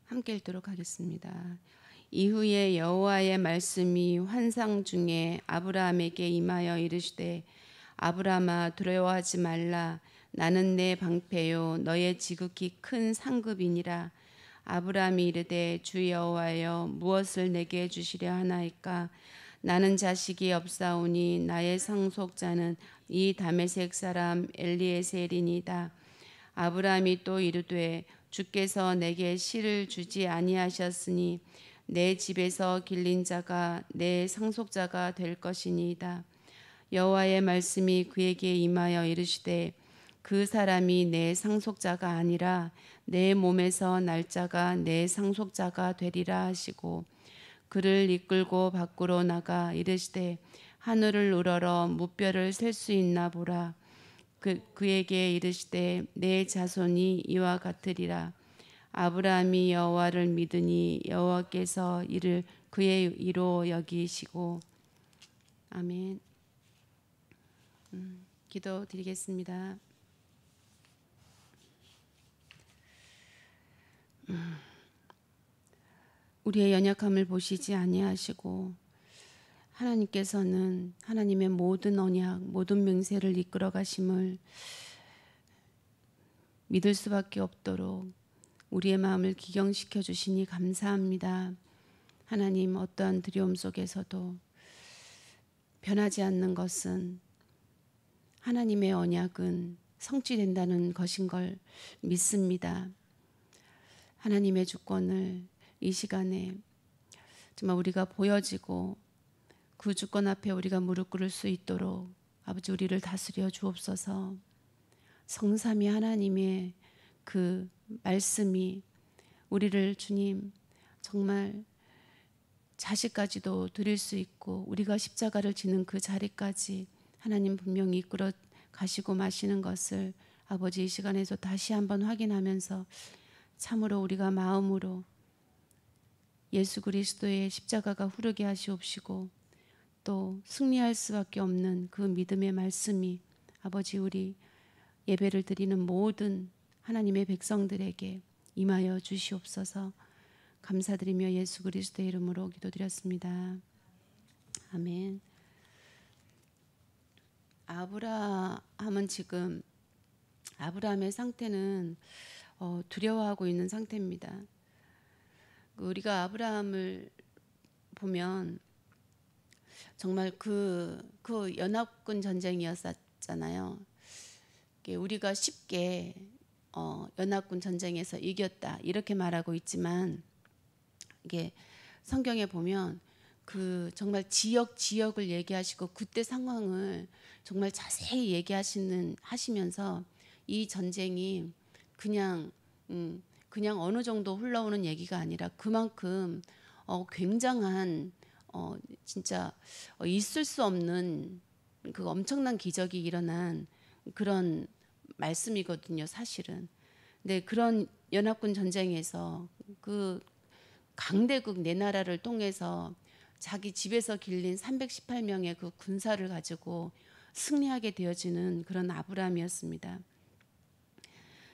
함께 읽도록 하겠습니다. 이후에 여호와의 말씀이 환상 중에 아브라함에게 임하여 이르시되 아브라함아 두려워하지 말라. 나는 내 방패요 너의 지극히 큰 상급이니라. 아브라함이 이르되 주 여호와여 무엇을 내게 주시려 하나이까. 나는 자식이 없사오니 나의 상속자는 이 다메섹 사람 엘리에셀이니이다. 아브라함이 또 이르되 주께서 내게 씨를 주지 아니하셨으니 내 집에서 길린 자가 내 상속자가 될 것이니이다. 여호와의 말씀이 그에게 임하여 이르시되 그 사람이 내 상속자가 아니라 내 몸에서 날 자가 내 상속자가 되리라 하시고 그를 이끌고 밖으로 나가 이르시되 하늘을 우러러 무뼈를 셀 수 있나 보라. 그에게 이르시되 내 자손이 이와 같으리라. 아브라함이 여호와를 믿으니 여호와께서 이를 그의 이로 여기시고. 아멘. 기도드리겠습니다. 우리의 연약함을 보시지 아니하시고 하나님께서는 하나님의 모든 언약, 모든 맹세를 이끌어 가심을 믿을 수밖에 없도록 우리의 마음을 기경시켜 주시니 감사합니다. 하나님, 어떠한 두려움 속에서도 변하지 않는 것은 하나님의 언약은 성취된다는 것인 걸 믿습니다. 하나님의 주권을 이 시간에 정말 우리가 보여지고 그 주권 앞에 우리가 무릎 꿇을 수 있도록 아버지 우리를 다스려 주옵소서. 성삼위 하나님의 그 말씀이 우리를 주님 정말 자식까지도 드릴 수 있고 우리가 십자가를 지는 그 자리까지 하나님 분명히 이끌어 가시고 마시는 것을 아버지 이 시간에서 다시 한번 확인하면서 참으로 우리가 마음으로 예수 그리스도의 십자가가 후르게 하시옵시고 또 승리할 수밖에 없는 그 믿음의 말씀이 아버지 우리 예배를 드리는 모든 하나님의 백성들에게 임하여 주시옵소서. 감사드리며 예수 그리스도의 이름으로 기도드렸습니다. 아멘. 아브라함은 지금 아브라함의 상태는 두려워하고 있는 상태입니다. 우리가 아브라함을 보면 정말 그 연합군 전쟁이었잖아요. 우리가 쉽게 연합군 전쟁에서 이겼다 이렇게 말하고 있지만 이게 성경에 보면 그 정말 지역을 얘기하시고 그때 상황을 정말 자세히 하시면서 이 전쟁이 그냥 어느 정도 흘러오는 얘기가 아니라 그만큼 굉장한 진짜 있을 수 없는 그 엄청난 기적이 일어난 그런 말씀이거든요, 사실은. 근데 그런 연합군 전쟁에서 그 강대국 네 나라를 통해서 자기 집에서 길린 318명의 그 군사를 가지고 승리하게 되어지는 그런 아브라함이었습니다.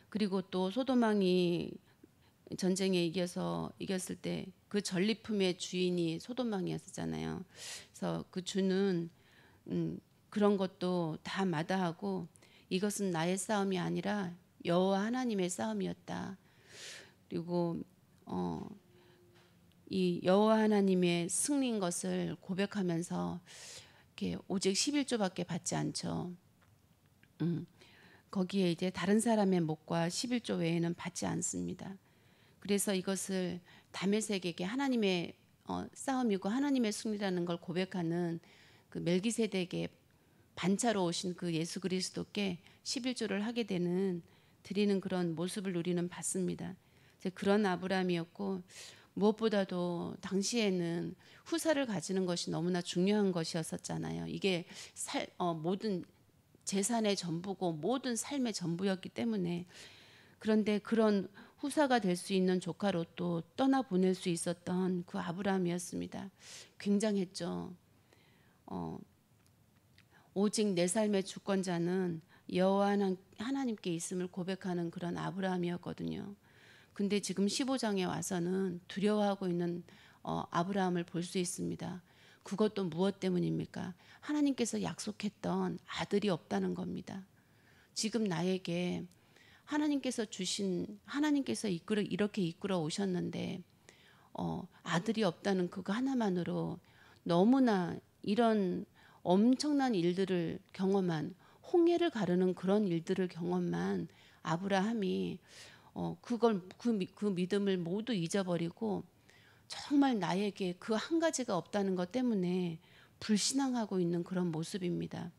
그리고 또 소돔왕이 전쟁에 이겼을 때 그 전리품의 주인이 소돔왕이었잖아요. 그래서 그 주는 그런 것도 다 마다하고 이것은 나의 싸움이 아니라 여호와 하나님의 싸움이었다. 그리고 이 여호와 하나님의 승리인 것을 고백하면서 이렇게 오직 11조밖에 받지 않죠. 거기에 이제 다른 사람의 목과 11조 외에는 받지 않습니다. 그래서 이것을 다메섹에게 하나님의 싸움이고 하나님의 승리라는 걸 고백하는 그 멜기세덱의 반차로 오신 그 예수 그리스도께 11조를 하게 되는 드리는 그런 모습을 우리는 봤습니다. 그런 아브라함이었고 무엇보다도 당시에는 후사를 가지는 것이 너무나 중요한 것이었었잖아요. 이게 모든 재산의 전부고 모든 삶의 전부였기 때문에 그런데 그런 후사가 될 수 있는 조카로 또 떠나보낼 수 있었던 그 아브라함이었습니다. 굉장했죠. 오직 내 삶의 주권자는 여호와 하나님께 있음을 고백하는 그런 아브라함이었거든요. 근데 지금 15장에 와서는 두려워하고 있는 아브라함을 볼 수 있습니다. 그것도 무엇 때문입니까? 하나님께서 약속했던 아들이 없다는 겁니다. 지금 나에게 하나님께서 이렇게 이끌어 오셨는데 아들이 없다는 그거 하나만으로 너무나 이런 엄청난 일들을 경험한, 홍해를 가르는 그런 일들을 경험한 아브라함이 그 믿음을 모두 잊어버리고 정말 나에게 그 한 가지가 없다는 것 때문에 불신앙하고 있는 그런 모습입니다.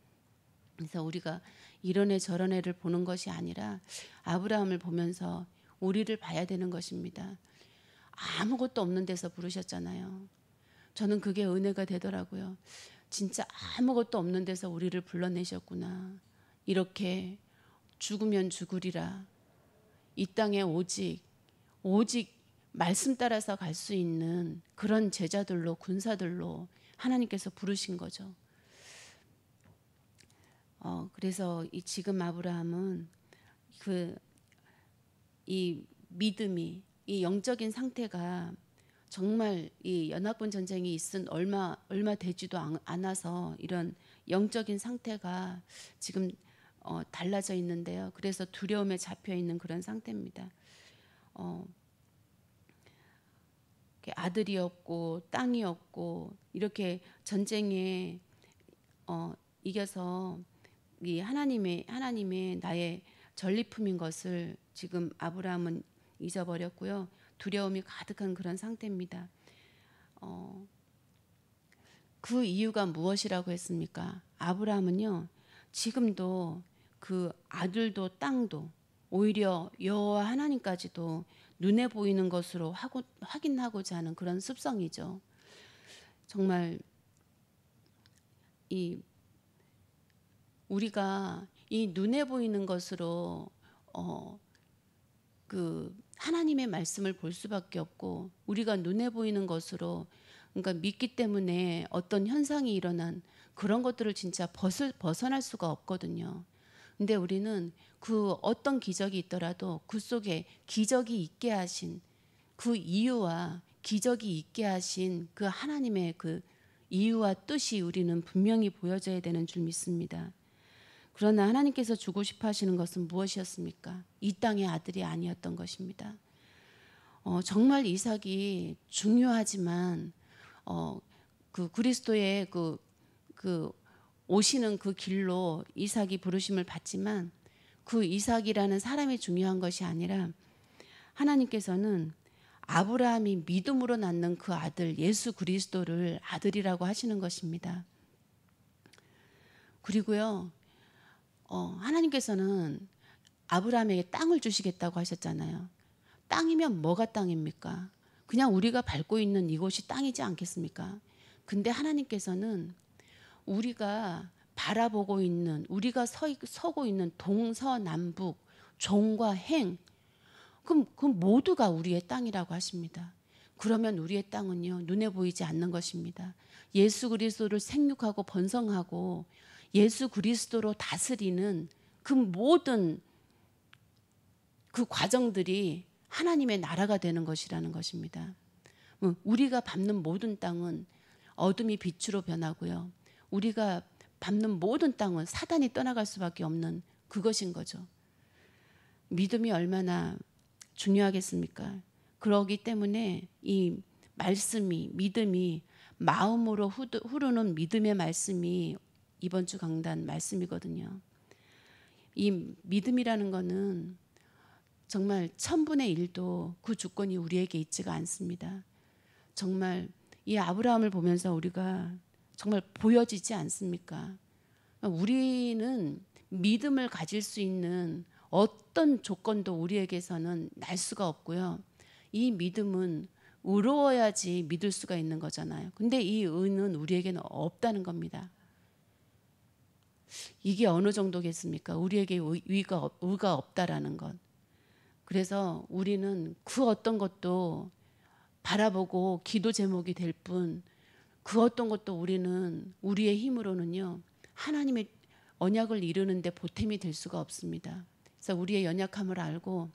그래서 우리가 이런 애 저런 애를 보는 것이 아니라 아브라함을 보면서 우리를 봐야 되는 것입니다. 아무것도 없는 데서 부르셨잖아요. 저는 그게 은혜가 되더라고요. 진짜 아무것도 없는 데서 우리를 불러내셨구나. 이렇게 죽으면 죽으리라. 이 땅에 오직 말씀 따라서 갈 수 있는 그런 제자들로, 군사들로 하나님께서 부르신 거죠. 그래서 지금 아브라함은 이 믿음이, 이 영적인 상태가 정말 이 연합군 전쟁이 있은 얼마 되지도 않아서 이런 영적인 상태가 지금 달라져 있는데요. 그래서 두려움에 잡혀 있는 그런 상태입니다. 아들이 없고 땅이 없고 이렇게 전쟁에 이겨서 이 하나님의 나의 전리품인 것을 지금 아브라함은 잊어버렸고요. 두려움이 가득한 그런 상태입니다. 그 이유가 무엇이라고 했습니까? 아브라함은요, 지금도 그 아들도 땅도 오히려 여호와 하나님까지도 눈에 보이는 것으로 확인하고자 하는 그런 습성이죠. 정말 우리가 이 눈에 보이는 것으로 그 하나님의 말씀을 볼 수밖에 없고, 우리가 눈에 보이는 것으로, 그러니까 믿기 때문에 어떤 현상이 일어난 그런 것들을 진짜 벗어날 수가 없거든요. 근데 우리는 그 어떤 기적이 있더라도 그 속에 기적이 있게 하신 그 이유와 기적이 있게 하신 그 하나님의 그 이유와 뜻이 우리는 분명히 보여져야 되는 줄 믿습니다. 그러나 하나님께서 주고 싶어 하시는 것은 무엇이었습니까? 이 땅의 아들이 아니었던 것입니다. 정말 이삭이 중요하지만 그 그리스도의 그 오시는 그 길로 이삭이 부르심을 받지만 그 이삭이라는 사람이 중요한 것이 아니라 하나님께서는 아브라함이 믿음으로 낳는 그 아들 예수 그리스도를 아들이라고 하시는 것입니다. 그리고요, 하나님께서는 아브라함에게 땅을 주시겠다고 하셨잖아요. 땅이면 뭐가 땅입니까? 그냥 우리가 밟고 있는 이곳이 땅이지 않겠습니까? 근데 하나님께서는 우리가 바라보고 있는, 우리가 서고 있는 동서남북, 종과 행, 그 모두가 우리의 땅이라고 하십니다. 그러면 우리의 땅은요, 눈에 보이지 않는 것입니다. 예수 그리스도를 생육하고 번성하고 예수 그리스도로 다스리는 그 모든 그 과정들이 하나님의 나라가 되는 것이라는 것입니다. 우리가 밟는 모든 땅은 어둠이 빛으로 변하고요. 우리가 밟는 모든 땅은 사단이 떠나갈 수밖에 없는 그것인 거죠. 믿음이 얼마나 중요하겠습니까? 그러기 때문에 이 말씀이, 믿음이, 마음으로 흐르는 믿음의 말씀이 이번 주 강단 말씀이거든요. 이 믿음이라는 거는 정말 1000분의 1도 그 주권이 우리에게 있지가 않습니다. 정말 이 아브라함을 보면서 우리가 정말 보여지지 않습니까? 우리는 믿음을 가질 수 있는 어떤 조건도 우리에게서는 날 수가 없고요. 이 믿음은 의로워야지 믿을 수가 있는 거잖아요. 근데 이 의는 우리에게는 없다는 겁니다. 이게 어느 정도겠습니까? 우리에게 의가 없다라는 것. 그래서 우리는 그 어떤 것도 바라보고 기도 제목이 될 뿐, 그 어떤 것도 우리는 우리의 힘으로는요, 하나님의 언약을 이루는데 보탬이 될 수가 없습니다. 그래서 우리의 연약함을 알고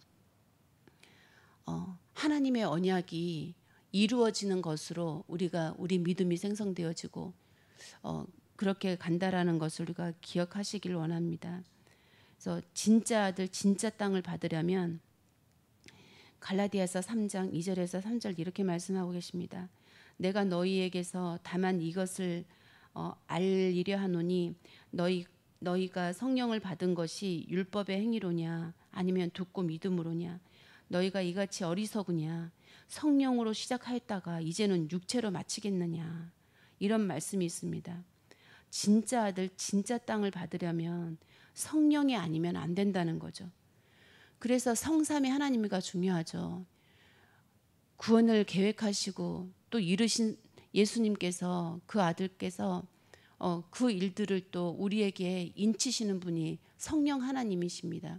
하나님의 언약이 이루어지는 것으로 우리 믿음이 생성되어지고 그렇게 간다라는 것을 우리가 기억하시길 원합니다. 그래서 진짜 아들 진짜 땅을 받으려면 갈라디아서 3장 2절에서 3절 이렇게 말씀하고 계십니다. 내가 너희에게서 다만 이것을 알리려 하노니 너희가 성령을 받은 것이 율법의 행위로냐 아니면 듣고 믿음으로냐 너희가 이같이 어리석으냐 성령으로 시작하였다가 이제는 육체로 마치겠느냐 이런 말씀이 있습니다. 진짜 아들 진짜 땅을 받으려면 성령이 아니면 안 된다는 거죠. 그래서 성삼위 하나님이가 중요하죠. 구원을 계획하시고 또 이루신 예수님께서 그 아들께서 그 일들을 또 우리에게 인치시는 분이 성령 하나님이십니다.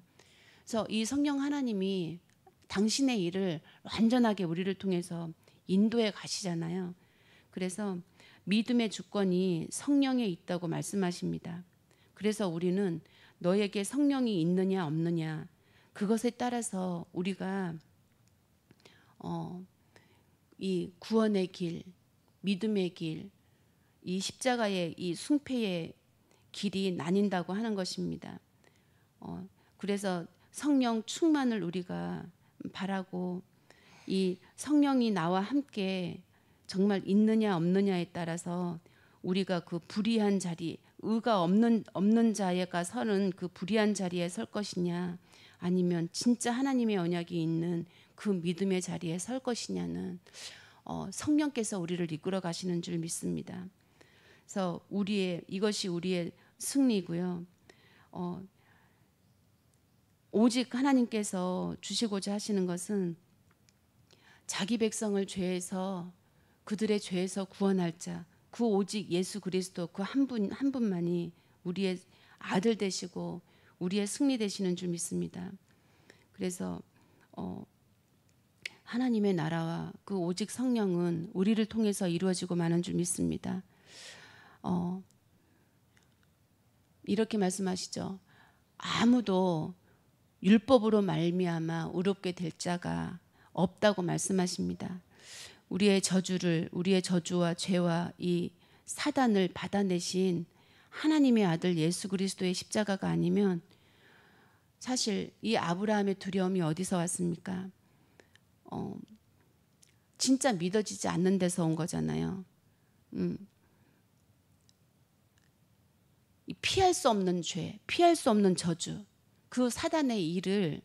그래서 이 성령 하나님이 당신의 일을 완전하게 우리를 통해서 인도해 가시잖아요. 그래서 믿음의 주권이 성령에 있다고 말씀하십니다. 그래서 우리는 너에게 성령이 있느냐 없느냐 그것에 따라서 우리가 이 구원의 길, 믿음의 길, 이 십자가의 이 숭패의 길이 나뉜다고 하는 것입니다. 그래서 성령 충만을 우리가 바라고 이 성령이 나와 함께 정말 있느냐 없느냐에 따라서 우리가 그 불의한 자리, 의가 없는 자가 서는 그 불의한 자리에 설 것이냐 아니면 진짜 하나님의 언약이 있는 그 믿음의 자리에 설 것이냐는 성령께서 우리를 이끌어 가시는 줄 믿습니다. 그래서 이것이 우리의 승리고요. 오직 하나님께서 주시고자 하시는 것은 자기 백성을 죄에서 그들의 죄에서 구원할 자, 그 오직 예수 그리스도 그 한 분만이 우리의 아들 되시고 우리의 승리 되시는 줄 믿습니다. 그래서 하나님의 나라와 그 오직 성령은 우리를 통해서 이루어지고 마는 줄 믿습니다. 이렇게 말씀하시죠. 아무도 율법으로 말미암아 의롭게 될 자가 없다고 말씀하십니다. 우리의 저주와 죄와 이 사단을 받아내신 하나님의 아들 예수 그리스도의 십자가가 아니면 사실 이 아브라함의 두려움이 어디서 왔습니까? 진짜 믿어지지 않는 데서 온 거잖아요. 피할 수 없는 죄, 피할 수 없는 저주, 그 사단의 일을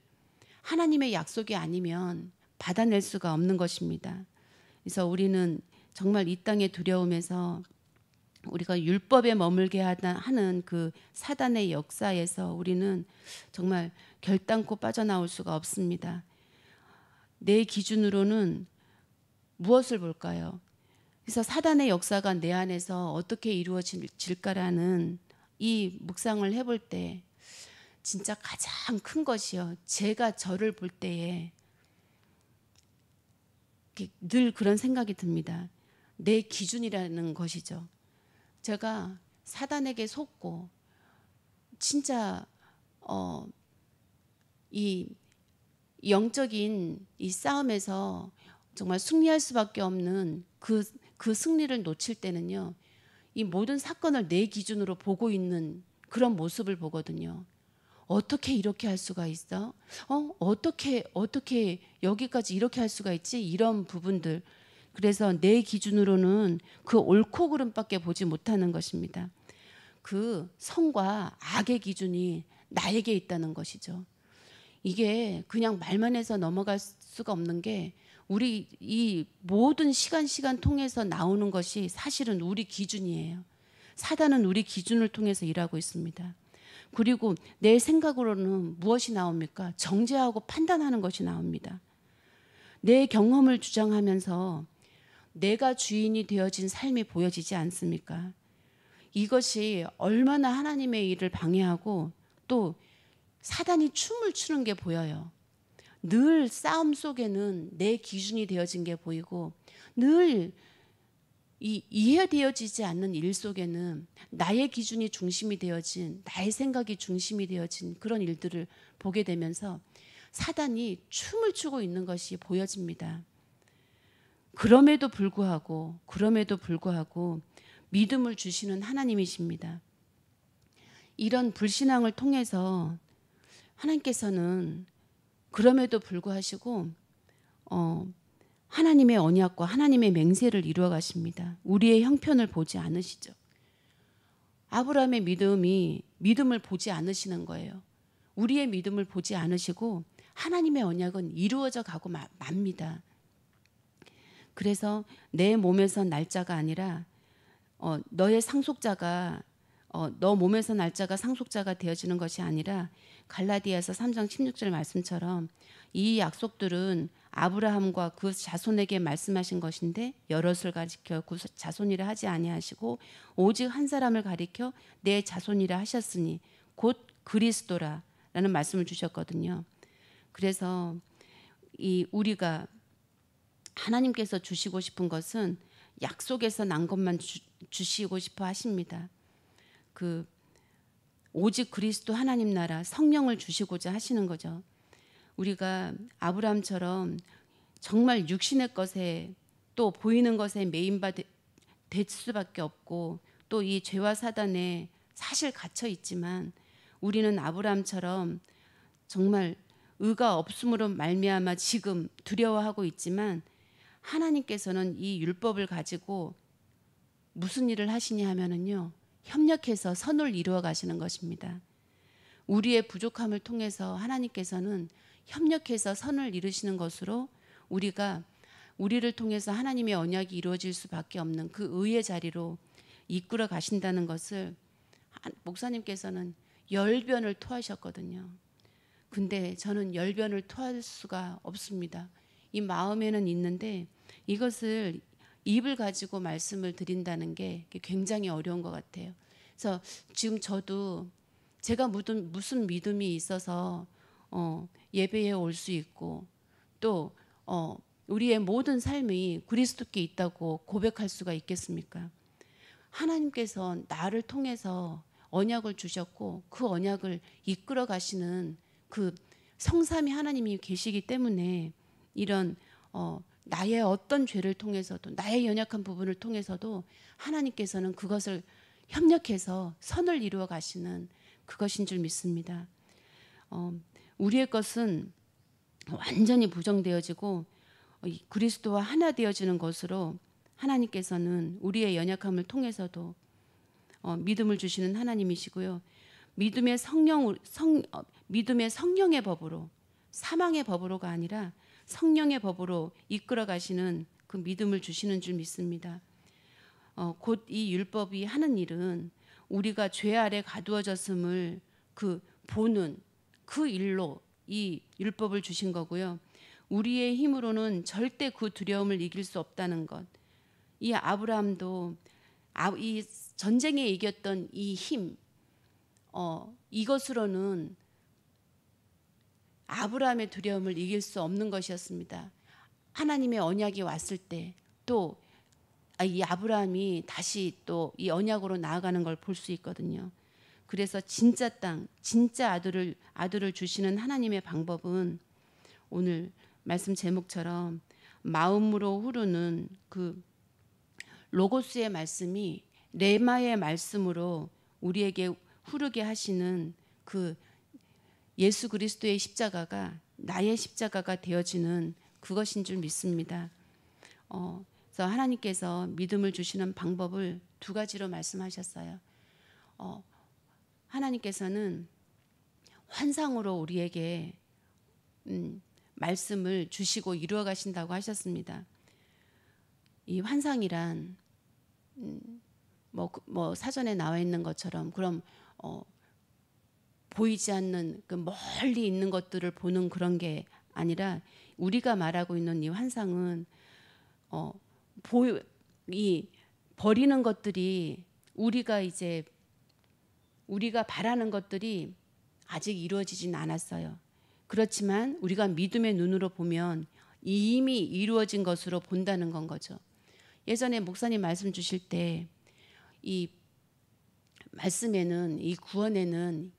하나님의 약속이 아니면 받아낼 수가 없는 것입니다. 그래서 우리는 정말 이 땅의 두려움에서 우리가 율법에 머물게 하는 그 사단의 역사에서 우리는 정말 결단코 빠져나올 수가 없습니다. 내 기준으로는 무엇을 볼까요? 그래서 사단의 역사가 내 안에서 어떻게 이루어질까라는 이 묵상을 해볼 때 진짜 가장 큰 것이요. 제가 저를 볼 때에 늘 그런 생각이 듭니다. 내 기준이라는 것이죠. 제가 사단에게 속고 진짜 이 영적인 이 싸움에서 정말 승리할 수밖에 없는 그 승리를 놓칠 때는요. 이 모든 사건을 내 기준으로 보고 있는 그런 모습을 보거든요. 어떻게 이렇게 할 수가 있어? 어떻게 여기까지 이렇게 할 수가 있지? 이런 부분들. 그래서 내 기준으로는 그 옳고 그름밖에 보지 못하는 것입니다. 그 선과 악의 기준이 나에게 있다는 것이죠. 이게 그냥 말만 해서 넘어갈 수가 없는 게 우리 이 모든 시간 통해서 나오는 것이 사실은 우리 기준이에요. 사단은 우리 기준을 통해서 일하고 있습니다. 그리고 내 생각으로는 무엇이 나옵니까? 정죄하고 판단하는 것이 나옵니다. 내 경험을 주장하면서 내가 주인이 되어진 삶이 보여지지 않습니까? 이것이 얼마나 하나님의 일을 방해하고 또 사단이 춤을 추는 게 보여요. 늘 싸움 속에는 내 기준이 되어진 게 보이고 늘 이해되어지지 않는 일 속에는 나의 기준이 중심이 되어진 나의 생각이 중심이 되어진 그런 일들을 보게 되면서 사단이 춤을 추고 있는 것이 보여집니다. 그럼에도 불구하고 믿음을 주시는 하나님이십니다. 이런 불신앙을 통해서 하나님께서는 그럼에도 불구하시고 하나님의 언약과 하나님의 맹세를 이루어 가십니다. 우리의 형편을 보지 않으시죠. 아브라함의 믿음을 보지 않으시는 거예요. 우리의 믿음을 보지 않으시고 하나님의 언약은 이루어져 가고 맙니다. 그래서 내 몸에서 날짜가 아니라 너의 상속자가 너 몸에서 날짜가 상속자가 되어지는 것이 아니라 갈라디아서 3장 16절 말씀처럼 이 약속들은 아브라함과 그 자손에게 말씀하신 것인데 여럿을 가리켜 그 자손이라 하지 아니하시고 오직 한 사람을 가리켜 내 자손이라 하셨으니 곧 그리스도라라는 말씀을 주셨거든요. 그래서 우리가 하나님께서 주시고 싶은 것은 약속에서 난 것만 주시고 싶어 하십니다. 오직 그리스도 하나님 나라 성령을 주시고자 하시는 거죠. 우리가 아브라함처럼 정말 육신의 것에 또 보이는 것에 메인바 될 수밖에 없고 또 이 죄와 사단에 사실 갇혀 있지만 우리는 아브라함처럼 정말 의가 없음으로 말미암아 지금 두려워하고 있지만 하나님께서는 이 율법을 가지고 무슨 일을 하시냐 하면은요, 협력해서 선을 이루어 가시는 것입니다. 우리의 부족함을 통해서 하나님께서는 협력해서 선을 이루시는 것으로 우리를 통해서 하나님의 언약이 이루어질 수밖에 없는 그 의의 자리로 이끌어 가신다는 것을 목사님께서는 열변을 토하셨거든요. 근데 저는 열변을 토할 수가 없습니다. 이 마음에는 있는데 이것을 입을 가지고 말씀을 드린다는 게 굉장히 어려운 것 같아요. 그래서 지금 저도 제가 무슨 믿음이 있어서 예배에 올 수 있고 또 우리의 모든 삶이 그리스도께 있다고 고백할 수가 있겠습니까? 하나님께서 나를 통해서 언약을 주셨고 그 언약을 이끌어 가시는 그 성삼위 하나님이 계시기 때문에 이런 나의 어떤 죄를 통해서도 나의 연약한 부분을 통해서도 하나님께서는 그것을 협력해서 선을 이루어 가시는 그것인 줄 믿습니다. 우리의 것은 완전히 부정되어지고 그리스도와 하나 되어지는 것으로 하나님께서는 우리의 연약함을 통해서도 믿음을 주시는 하나님이시고요. 믿음의 성령의 법으로 사망의 법으로가 아니라 성령의 법으로 이끌어 가시는 그 믿음을 주시는 줄 믿습니다. 곧 이 율법이 하는 일은 우리가 죄 아래 가두어졌음을 보는 그 일로 이 율법을 주신 거고요. 우리의 힘으로는 절대 그 두려움을 이길 수 없다는 것. 이 아브라함도 이 전쟁에 이겼던 이 힘, 이것으로는 아브라함의 두려움을 이길 수 없는 것이었습니다. 하나님의 언약이 왔을 때 또 이 아브라함이 다시 또 이 언약으로 나아가는 걸 볼 수 있거든요. 그래서 진짜 땅, 진짜 아들을 주시는 하나님의 방법은 오늘 말씀 제목처럼 마음으로 흐르는 그 로고스의 말씀이 레마의 말씀으로 우리에게 흐르게 하시는 그 예수 그리스도의 십자가가 나의 십자가가 되어지는 그것인 줄 믿습니다. 그래서 하나님께서 믿음을 주시는 방법을 두 가지로 말씀하셨어요. 하나님께서는 환상으로 우리에게 말씀을 주시고 이루어 가신다고 하셨습니다. 이 환상이란 뭐 사전에 나와 있는 것처럼 그럼 보이지 않는 그 멀리 있는 것들을 보는 그런 게 아니라 우리가 말하고 있는 이 환상은 이 버리는 것들이 우리가 바라는 것들이 아직 이루어지진 않았어요. 그렇지만 우리가 믿음의 눈으로 보면 이미 이루어진 것으로 본다는 건 거죠. 예전에 목사님 말씀 주실 때 이 말씀에는 이 구원에는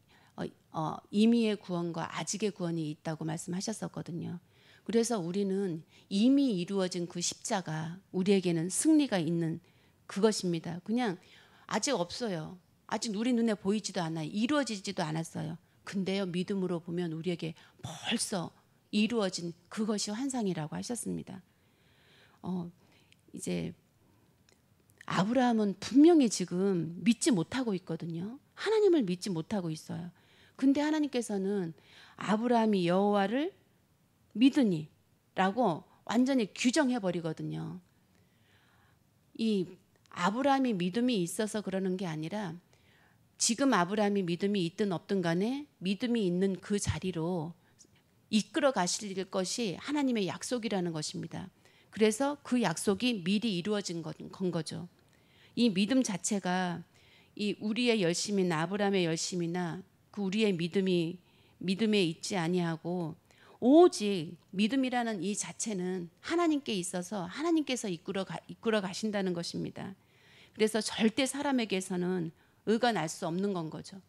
임의의 구원과 아직의 구원이 있다고 말씀하셨었거든요. 그래서 우리는 이미 이루어진 그 십자가, 우리에게는 승리가 있는 그것입니다. 그냥 아직 없어요. 아직 우리 눈에 보이지도 않아요. 이루어지지도 않았어요. 근데요, 믿음으로 보면 우리에게 벌써 이루어진 그것이 환상이라고 하셨습니다. 이제 아브라함은 분명히 지금 믿지 못하고 있거든요. 하나님을 믿지 못하고 있어요. 근데 하나님께서는 아브라함이 여호와를 믿으니 라고 완전히 규정해 버리거든요. 이 아브라함이 믿음이 있어서 그러는 게 아니라 지금 아브라함이 믿음이 있든 없든 간에 믿음이 있는 그 자리로 이끌어 가실 것이 하나님의 약속이라는 것입니다. 그래서 그 약속이 미리 이루어진 건 거죠. 이 믿음 자체가 이 우리의 열심이나 아브라함의 열심이나 그 우리의 믿음에 있지 아니하고 오직 믿음이라는 이 자체는 하나님께 있어서 하나님께서 이끌어 가신다는 것입니다. 그래서 절대 사람에게서는 의가 날 수 없는 건 거죠.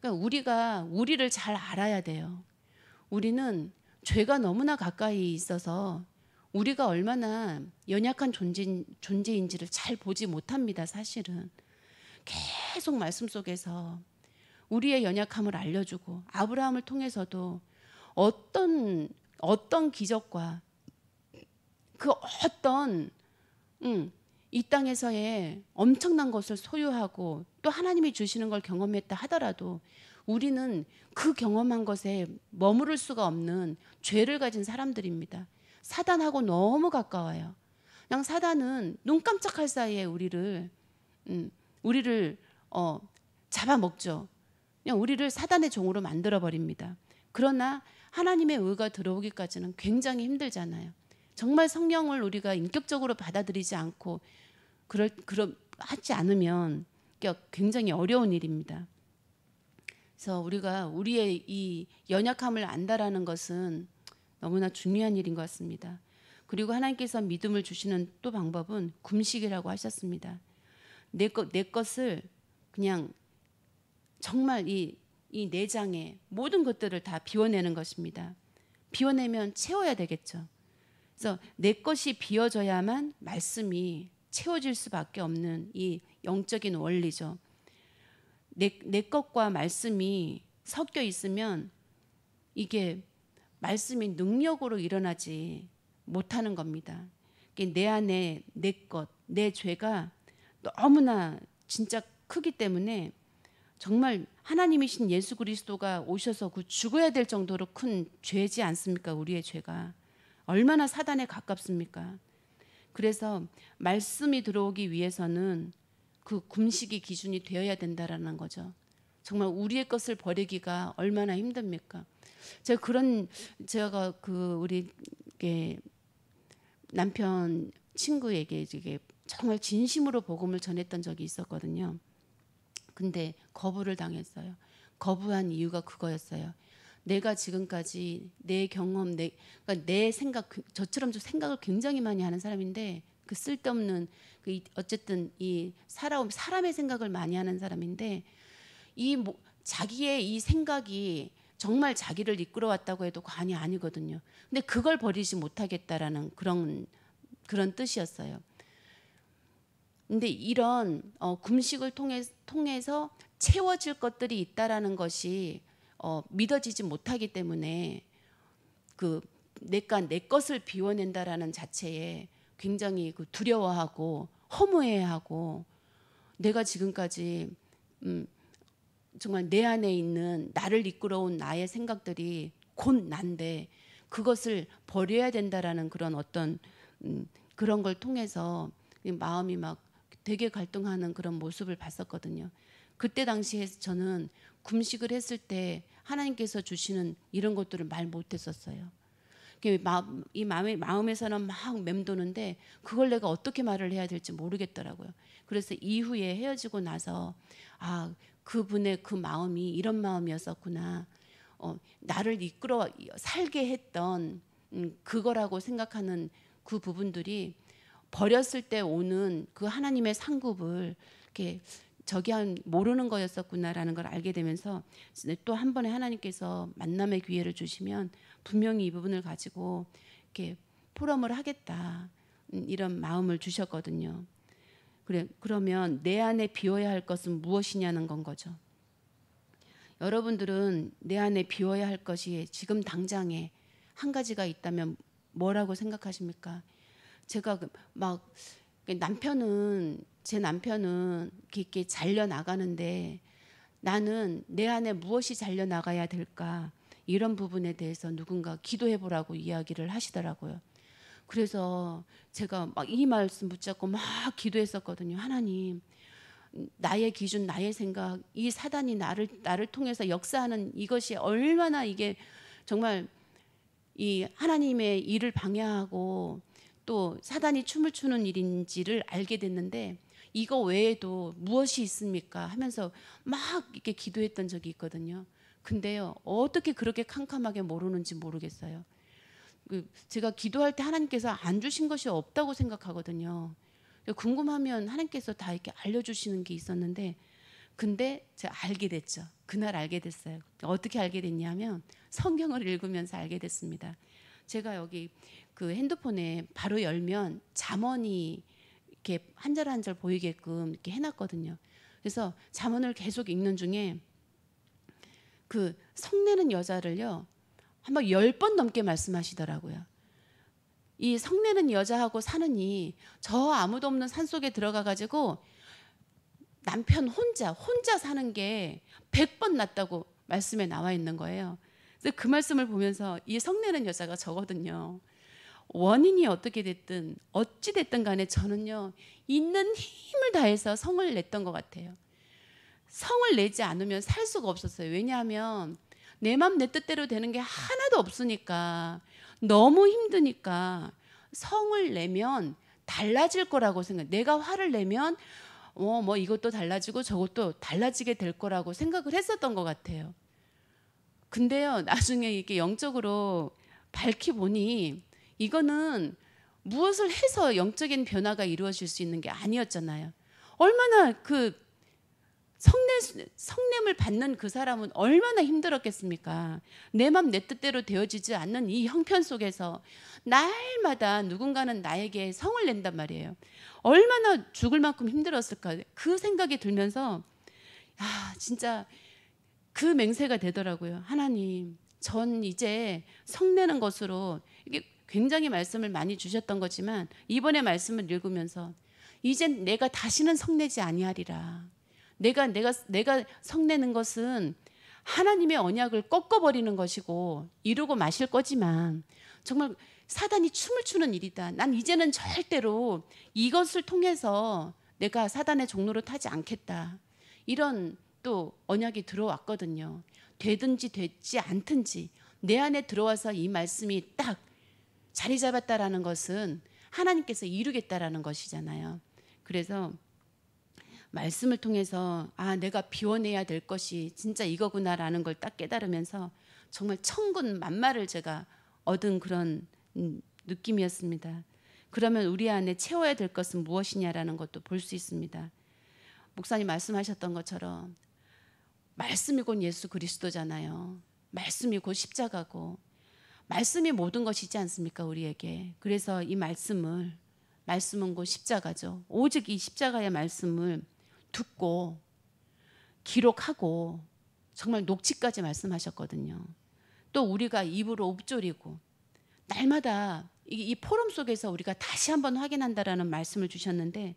그러니까 우리가 우리를 잘 알아야 돼요. 우리는 죄가 너무나 가까이 있어서 우리가 얼마나 연약한 존재인지를 잘 보지 못합니다. 사실은 계속 말씀 속에서 우리의 연약함을 알려주고 아브라함을 통해서도 어떤 기적과 그 어떤 이 땅에서의 엄청난 것을 소유하고 또 하나님이 주시는 걸 경험했다 하더라도 우리는 그 경험한 것에 머무를 수가 없는 죄를 가진 사람들입니다. 사단하고 너무 가까워요. 그냥 사단은 눈 깜짝할 사이에 우리를 잡아먹죠. 그냥 우리를 사단의 종으로 만들어 버립니다. 그러나 하나님의 의가 들어오기까지는 굉장히 힘들잖아요. 정말 성령을 우리가 인격적으로 받아들이지 않고 하지 않으면 굉장히 어려운 일입니다. 그래서 우리가 우리의 이 연약함을 안다라는 것은 너무나 중요한 일인 것 같습니다. 그리고 하나님께서 믿음을 주시는 또 방법은 금식이라고 하셨습니다. 내 것을 그냥 정말 이 내장에 모든 것들을 다 비워내는 것입니다. 비워내면 채워야 되겠죠. 그래서 내 것이 비워져야만 말씀이 채워질 수밖에 없는 이 영적인 원리죠. 내 것과 말씀이 섞여 있으면 이게 말씀이 능력으로 일어나지 못하는 겁니다. 내 안에 내 것, 내 죄가 너무나 진짜 크기 때문에 정말 하나님이신 예수 그리스도가 오셔서 그 죽어야 될 정도로 큰 죄지 않습니까? 우리의 죄가 얼마나 사단에 가깝습니까? 그래서 말씀이 들어오기 위해서는 그 금식이 기준이 되어야 된다라는 거죠. 정말 우리의 것을 버리기가 얼마나 힘듭니까? 제가 우리 남편 친구에게 이게 정말 진심으로 복음을 전했던 적이 있었거든요. 근데 거부를 당했어요. 거부한 이유가 그거였어요. 내가 지금까지 내 경험, 그러니까 내 생각, 저처럼 좀 생각을 굉장히 많이 하는 사람인데 그 쓸데없는 어쨌든 이 사람의 생각을 많이 하는 사람인데 자기의 이 생각이 정말 자기를 이끌어왔다고 해도 과언이 아니거든요. 근데 그걸 버리지 못하겠다라는 그런 뜻이었어요. 근데 이런 금식을 통해서 채워질 것들이 있다라는 것이 믿어지지 못하기 때문에 내 것을 비워낸다라는 자체에 굉장히 두려워하고 허무해하고 내가 지금까지 정말 내 안에 있는 나를 이끌어온 나의 생각들이 곧 난데 그것을 버려야 된다라는 그런 어떤 그런 걸 통해서 마음이 막 되게 갈등하는 그런 모습을 봤었거든요. 그때 당시에 저는 금식을 했을 때 하나님께서 주시는 이런 것들을 말 못했었어요. 이 마음에서는 막 맴도는데 그걸 내가 어떻게 말을 해야 될지 모르겠더라고요. 그래서 이후에 헤어지고 나서 그분의 그 마음이 이런 마음이었었구나. 나를 이끌어 살게 했던 그거라고 생각하는 그 부분들이 버렸을 때 오는 그 하나님의 상급을 이렇게 저기 모르는 거였었구나라는 걸 알게 되면서 또 한 번에 하나님께서 만남의 기회를 주시면 분명히 이 부분을 가지고 이렇게 포럼을 하겠다, 이런 마음을 주셨거든요. 그러면 내 안에 비워야 할 것은 무엇이냐는 건 거죠. 여러분들은 내 안에 비워야 할 것이 지금 당장에 한 가지가 있다면 뭐라고 생각하십니까? 제가 막 제 남편은 이렇게 잘려 나가는데 나는 내 안에 무엇이 잘려 나가야 될까? 이런 부분에 대해서 누군가 기도해 보라고 이야기를 하시더라고요. 그래서 제가 막 이 말씀 붙잡고 막 기도했었거든요. 하나님, 나의 기준, 나의 생각, 이 사단이 나를 통해서 역사하는 이것이 얼마나 이게 정말 이 하나님의 일을 방해하고 또 사단이 춤을 추는 일인지를 알게 됐는데, 이거 외에도 무엇이 있습니까? 하면서 막 이렇게 기도했던 적이 있거든요. 근데요, 어떻게 그렇게 캄캄하게 모르는지 모르겠어요. 제가 기도할 때 하나님께서 안 주신 것이 없다고 생각하거든요. 궁금하면 하나님께서 다 이렇게 알려주시는 게 있었는데, 근데 제가 알게 됐죠. 그날 알게 됐어요. 어떻게 알게 됐냐면 성경을 읽으면서 알게 됐습니다. 제가 여기 그 핸드폰에 바로 열면 잠언이 이렇게 한 절 한 절 보이게끔 이렇게 해놨거든요. 그래서 잠언을 계속 읽는 중에 그 성내는 여자를요, 한번 10번 넘게 말씀하시더라고요. 이 성내는 여자하고 사느니 저 아무도 없는 산속에 들어가 가지고 남편 혼자 사는 게 100번 낫다고 말씀에 나와 있는 거예요. 그래서 그 말씀을 보면서 이 성내는 여자가 저거든요. 원인이 어떻게 됐든 어찌 됐든 간에 저는요, 있는 힘을 다해서 성을 냈던 것 같아요. 성을 내지 않으면 살 수가 없었어요. 왜냐하면 내 맘 내 뜻대로 되는 게 하나도 없으니까, 너무 힘드니까 성을 내면 달라질 거라고 생각. 내가 화를 내면 뭐 이것도 달라지고 저것도 달라지게 될 거라고 생각을 했었던 것 같아요. 근데요, 나중에 이렇게 영적으로 밝히 보니 이거는 무엇을 해서 영적인 변화가 이루어질 수 있는 게 아니었잖아요. 얼마나 그 성냄을 받는 그 사람은 얼마나 힘들었겠습니까? 내 맘 내 뜻대로 되어지지 않는 이 형편 속에서 날마다 누군가는 나에게 성을 낸단 말이에요. 얼마나 죽을 만큼 힘들었을까, 그 생각이 들면서 진짜 그 맹세가 되더라고요. 하나님, 전 이제 성내는 것으로, 이게 굉장히 말씀을 많이 주셨던 거지만 이번에 말씀을 읽으면서 이젠 내가 다시는 성내지 아니하리라. 내가 성내는 것은 하나님의 언약을 꺾어버리는 것이고 이루고 마실 거지만 정말 사단이 춤을 추는 일이다. 난 이제는 절대로 이것을 통해서 내가 사단의 종로를 타지 않겠다. 이런 또 언약이 들어왔거든요. 되든지 되지 않든지 내 안에 들어와서 이 말씀이 딱 자리 잡았다라는 것은 하나님께서 이루겠다라는 것이잖아요. 그래서 말씀을 통해서 내가 비워내야 될 것이 진짜 이거구나라는 걸 딱 깨달으면서 정말 천군 만마를 제가 얻은 그런 느낌이었습니다. 그러면 우리 안에 채워야 될 것은 무엇이냐라는 것도 볼 수 있습니다. 목사님 말씀하셨던 것처럼 말씀이 곧 예수 그리스도잖아요. 말씀이 곧 십자가고 말씀이 모든 것이지 않습니까, 우리에게. 그래서 이 말씀은 곧 십자가죠. 오직 이 십자가의 말씀을 듣고 기록하고 정말 녹취까지 말씀하셨거든요. 또 우리가 입으로 읊조리고 날마다 이 포럼 속에서 우리가 다시 한번 확인한다라는 말씀을 주셨는데,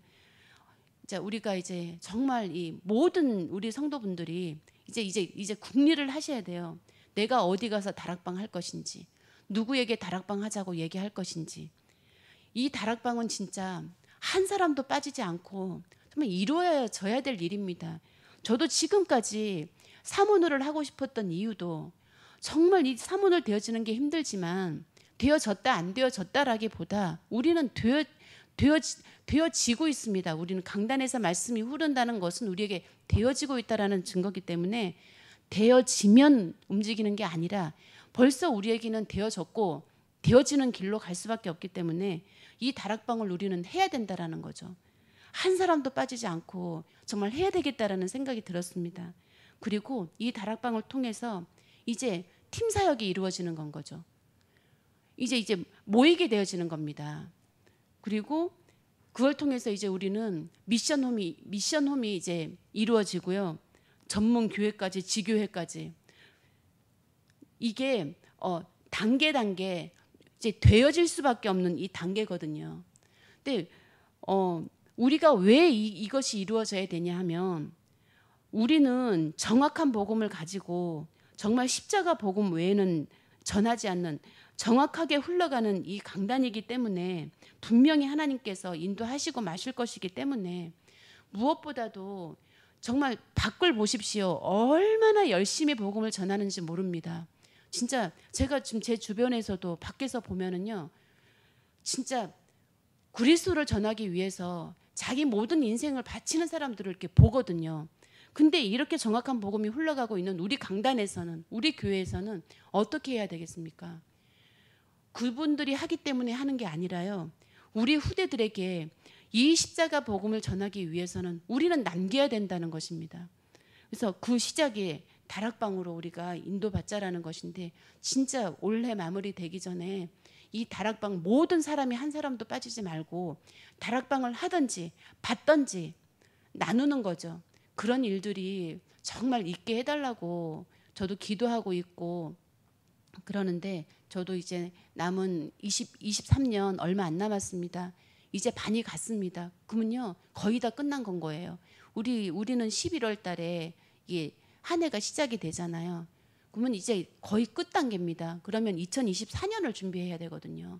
우리가 이제 정말 이 모든 우리 성도분들이 이제 국리를 하셔야 돼요. 내가 어디 가서 다락방 할 것인지, 누구에게 다락방 하자고 얘기할 것인지. 이 다락방은 진짜 한 사람도 빠지지 않고 정말 이루어져야 될 일입니다. 저도 지금까지 사모노를 하고 싶었던 이유도 정말 이 사모노 되어지는 게 힘들지만 되어졌다 안 되어졌다라기보다 우리는 되어지고 있습니다. 우리는 강단에서 말씀이 흐른다는 것은 우리에게 되어지고 있다라는 증거이기 때문에 되어지면 움직이는 게 아니라 벌써 우리에게는 되어졌고 되어지는 길로 갈 수밖에 없기 때문에 이 다락방을 우리는 해야 된다라는 거죠. 한 사람도 빠지지 않고 정말 해야 되겠다라는 생각이 들었습니다. 그리고 이 다락방을 통해서 이제 팀 사역이 이루어지는 건 거죠. 이제 모이게 되어지는 겁니다. 그리고 그걸 통해서 이제 우리는 미션홈이 이제 이루어지고요. 전문 교회까지, 지교회까지 이게 단계 이제 되어질 수밖에 없는 이 단계거든요. 근데 우리가 왜 이것이 이루어져야 되냐 하면 우리는 정확한 복음을 가지고 정말 십자가 복음 외에는 전하지 않는 정확하게 흘러가는 이 강단이기 때문에 분명히 하나님께서 인도하시고 마실 것이기 때문에 무엇보다도 정말 밖을 보십시오. 얼마나 열심히 복음을 전하는지 모릅니다. 진짜 제가 지금 제 주변에서도 밖에서 보면은요, 진짜 그리스도를 전하기 위해서 자기 모든 인생을 바치는 사람들을 이렇게 보거든요. 근데 이렇게 정확한 복음이 흘러가고 있는 우리 강단에서는, 우리 교회에서는 어떻게 해야 되겠습니까? 그분들이 하기 때문에 하는 게 아니라요, 우리 후대들에게 이 십자가 복음을 전하기 위해서는 우리는 남겨야 된다는 것입니다. 그래서 그 시작이 다락방으로 우리가 인도받자라는 것인데, 진짜 올해 마무리되기 전에 이 다락방 모든 사람이 한 사람도 빠지지 말고 다락방을 하든지 받든지 나누는 거죠. 그런 일들이 정말 있게 해달라고 저도 기도하고 있고 그러는데, 저도 이제 남은 23년 얼마 안 남았습니다. 이제 반이 갔습니다. 그러면요, 거의 다 끝난 건 거예요. 우리는 11월 달에 이게 한 해가 시작이 되잖아요. 그러면 이제 거의 끝 단계입니다. 그러면 2024년을 준비해야 되거든요.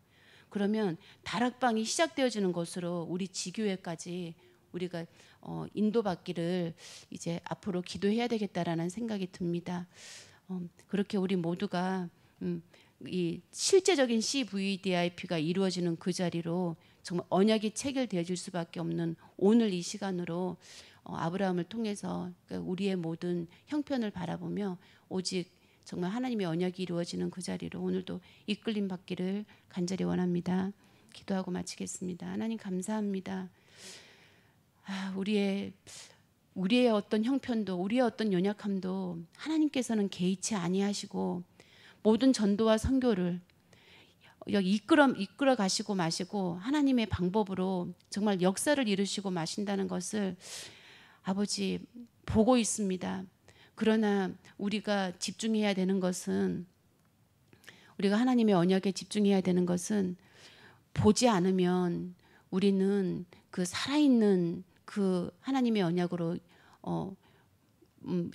그러면 다락방이 시작되어지는 것으로 우리 지교회까지 우리가 인도받기를 이제 앞으로 기도해야 되겠다라는 생각이 듭니다. 그렇게 우리 모두가 이 실제적인 CVDIP가 이루어지는 그 자리로 정말 언약이 체결되어질 수밖에 없는 오늘 이 시간으로 아브라함을 통해서 우리의 모든 형편을 바라보며 오직 정말 하나님의 언약이 이루어지는 그 자리로 오늘도 이끌림 받기를 간절히 원합니다. 기도하고 마치겠습니다. 하나님 감사합니다. 우리의 어떤 형편도, 우리의 어떤 연약함도 하나님께서는 개의치 아니하시고 모든 전도와 선교를 여기 이끌어 가시고 마시고 하나님의 방법으로 정말 역사를 이루시고 마신다는 것을 아버지 보고 있습니다. 그러나 우리가 집중해야 되는 것은, 우리가 하나님의 언약에 집중해야 되는 것은, 보지 않으면 우리는 그 살아있는 그 하나님의 언약으로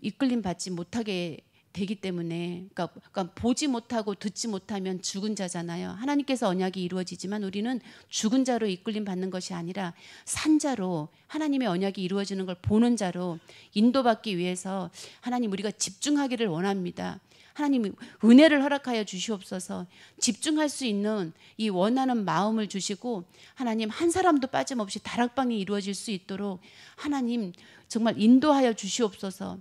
이끌림 받지 못하게 되기 때문에, 그러니까 보지 못하고 듣지 못하면 죽은 자잖아요. 하나님께서 언약이 이루어지지만 우리는 죽은 자로 이끌림 받는 것이 아니라 산 자로, 하나님의 언약이 이루어지는 걸 보는 자로 인도받기 위해서 하나님, 우리가 집중하기를 원합니다. 하나님 은혜를 허락하여 주시옵소서. 집중할 수 있는 이 원하는 마음을 주시고 하나님, 한 사람도 빠짐없이 다락방이 이루어질 수 있도록 하나님 정말 인도하여 주시옵소서.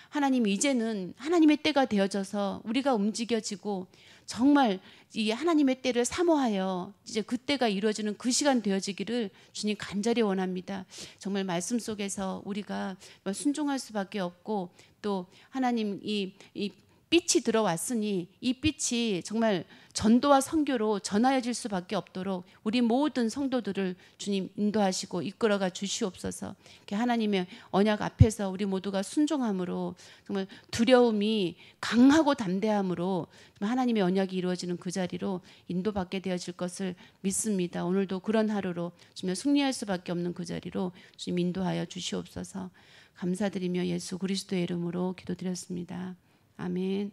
하나님, 이제는 하나님의 때가 되어져서 우리가 움직여지고 정말 이 하나님의 때를 사모하여 이제 그 때가 이루어지는 그 시간 되어지기를 주님 간절히 원합니다. 정말 말씀 속에서 우리가 순종할 수밖에 없고, 또 하나님 이 빛이 들어왔으니 이 빛이 정말 전도와 선교로 전하여질 수밖에 없도록 우리 모든 성도들을 주님 인도하시고 이끌어가 주시옵소서. 하나님의 언약 앞에서 우리 모두가 순종함으로, 정말 두려움이 강하고 담대함으로 하나님의 언약이 이루어지는 그 자리로 인도받게 되어질 것을 믿습니다. 오늘도 그런 하루로 주님 승리할 수밖에 없는 그 자리로 주님 인도하여 주시옵소서. 감사드리며 예수 그리스도의 이름으로 기도드렸습니다. 아멘.